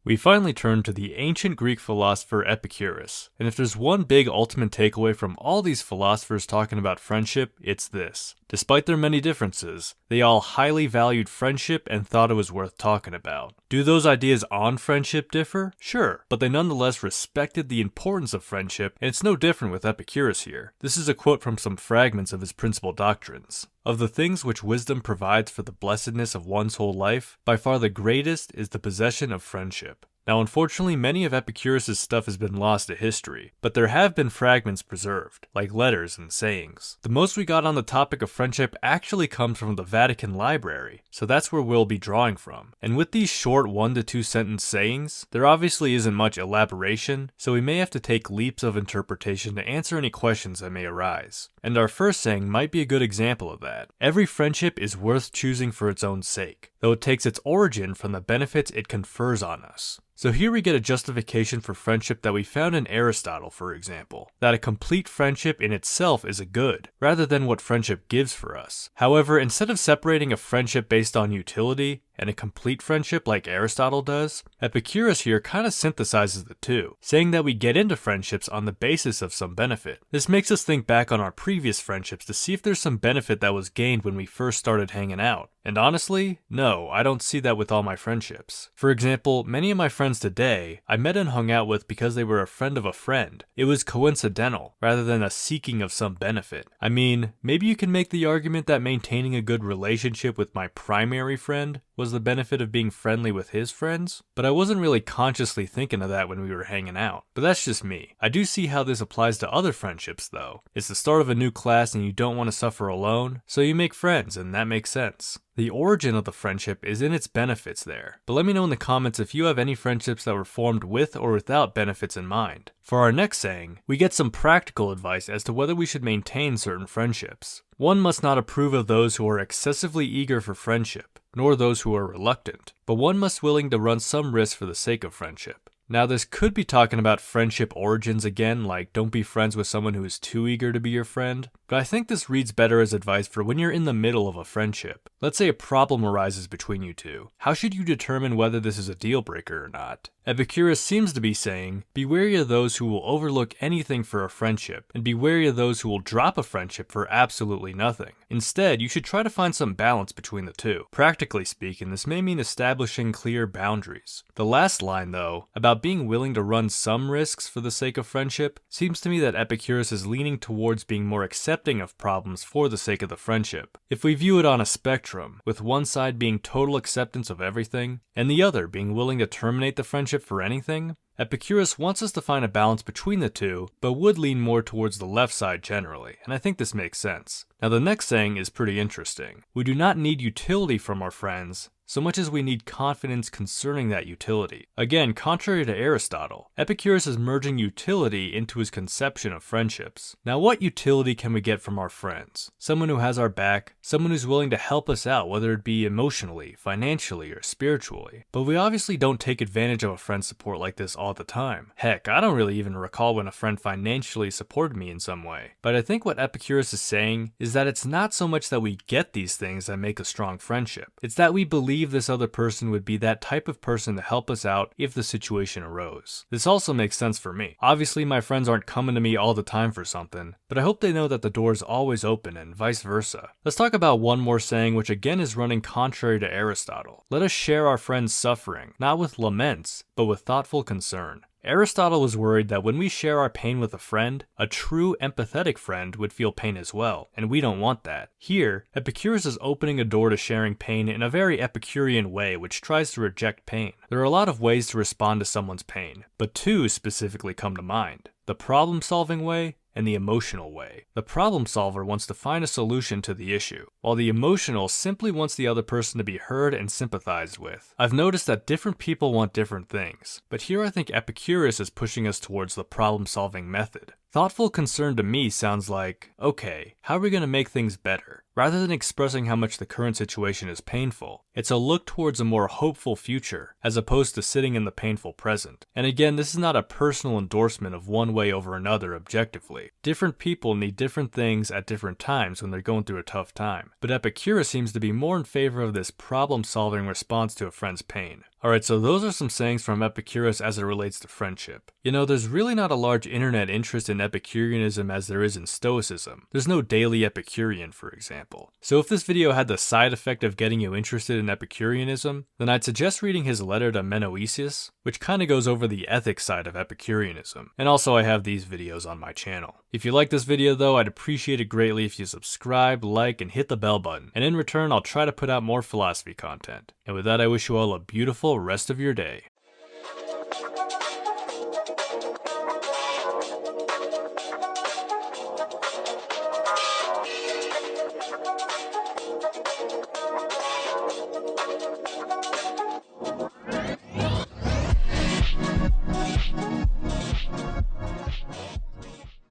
We finally turn to the ancient Greek philosopher Epicurus, and if there's one big ultimate takeaway from all these philosophers talking about friendship, it's this. Despite their many differences, they all highly valued friendship and thought it was worth talking about. Do those ideas on friendship differ? Sure, but they nonetheless respected the importance of friendship, and it's no different with Epicurus here. This is a quote from some fragments of his principal doctrines. Of the things which wisdom provides for the blessedness of one's whole life, by far the greatest is the possession of friendship. Now, unfortunately, many of Epicurus' stuff has been lost to history, but there have been fragments preserved, like letters and sayings. The most we got on the topic of friendship actually comes from the Vatican Library, so that's where we'll be drawing from. And with these short 1 to 2 sentence sayings, there obviously isn't much elaboration, so we may have to take leaps of interpretation to answer any questions that may arise. And our first saying might be a good example of that. Every friendship is worth choosing for its own sake, though it takes its origin from the benefits it confers on us. So here we get a justification for friendship that we found in Aristotle, for example, that a complete friendship in itself is a good, rather than what friendship gives for us. However, instead of separating a friendship based on utility and a complete friendship like Aristotle does, Epicurus here kind of synthesizes the two, saying that we get into friendships on the basis of some benefit. This makes us think back on our previous friendships to see if there's some benefit that was gained when we first started hanging out. And honestly, no, I don't see that with all my friendships. For example, many of my friends today, I met and hung out with because they were a friend of a friend. It was coincidental, rather than a seeking of some benefit. I mean, maybe you can make the argument that maintaining a good relationship with my primary friend was the benefit of being friendly with his friends, but I wasn't really consciously thinking of that when we were hanging out. But that's just me. I do see how this applies to other friendships though. It's the start of a new class and you don't want to suffer alone, so you make friends, and that makes sense. The origin of the friendship is in its benefits there, but let me know in the comments if you have any friendships that were formed with or without benefits in mind. For our next saying, we get some practical advice as to whether we should maintain certain friendships. One must not approve of those who are excessively eager for friendship, nor those who are reluctant, but one must willing to run some risk for the sake of friendship. Now this could be talking about friendship origins again, like don't be friends with someone who is too eager to be your friend, but I think this reads better as advice for when you're in the middle of a friendship. Let's say a problem arises between you two. How should you determine whether this is a deal breaker or not? Epicurus seems to be saying, be wary of those who will overlook anything for a friendship, and be wary of those who will drop a friendship for absolutely nothing. Instead, you should try to find some balance between the two. Practically speaking, this may mean establishing clear boundaries. The last line, though, about being willing to run some risks for the sake of friendship, seems to me that Epicurus is leaning towards being more accepting of problems for the sake of the friendship. If we view it on a spectrum, with one side being total acceptance of everything, and the other being willing to terminate the friendship for anything, Epicurus wants us to find a balance between the two, but would lean more towards the left side generally, and I think this makes sense. Now the next saying is pretty interesting. We do not need utility from our friends, so much as we need confidence concerning that utility. Again, contrary to Aristotle, Epicurus is merging utility into his conception of friendships. Now what utility can we get from our friends? Someone who has our back, someone who's willing to help us out, whether it be emotionally, financially, or spiritually. But we obviously don't take advantage of a friend's support like this all the time. Heck, I don't really even recall when a friend financially supported me in some way. But I think what Epicurus is saying is that it's not so much that we get these things that make a strong friendship. It's that we believe this other person would be that type of person to help us out if the situation arose. This also makes sense for me. Obviously, my friends aren't coming to me all the time for something, but I hope they know that the door is always open and vice versa. Let's talk about one more saying which again is running contrary to Aristotle. Let us share our friends' suffering, not with laments, but with thoughtful concern. Aristotle was worried that when we share our pain with a friend, a true empathetic friend would feel pain as well, and we don't want that. Here, Epicurus is opening a door to sharing pain in a very Epicurean way which tries to reject pain. There are a lot of ways to respond to someone's pain, but two specifically come to mind: the problem-solving way and the emotional way. The problem solver wants to find a solution to the issue, while the emotional simply wants the other person to be heard and sympathized with. I've noticed that different people want different things, but here I think Epicurus is pushing us towards the problem solving method. Thoughtful concern to me sounds like, okay, how are we going to make things better? Rather than expressing how much the current situation is painful, it's a look towards a more hopeful future, as opposed to sitting in the painful present. And again, this is not a personal endorsement of one way over another objectively. Different people need different things at different times when they're going through a tough time. But Epicurus seems to be more in favor of this problem-solving response to a friend's pain. Alright, so those are some sayings from Epicurus as it relates to friendship. You know, there's really not a large internet interest in Epicureanism as there is in Stoicism. There's no daily Epicurean, for example. So if this video had the side effect of getting you interested in Epicureanism, then I'd suggest reading his letter to Menoetius, which kinda goes over the ethics side of Epicureanism. And also I have these videos on my channel. If you like this video though, I'd appreciate it greatly if you subscribe, like, and hit the bell button. And in return, I'll try to put out more philosophy content. And with that, I wish you all a beautiful rest of your day.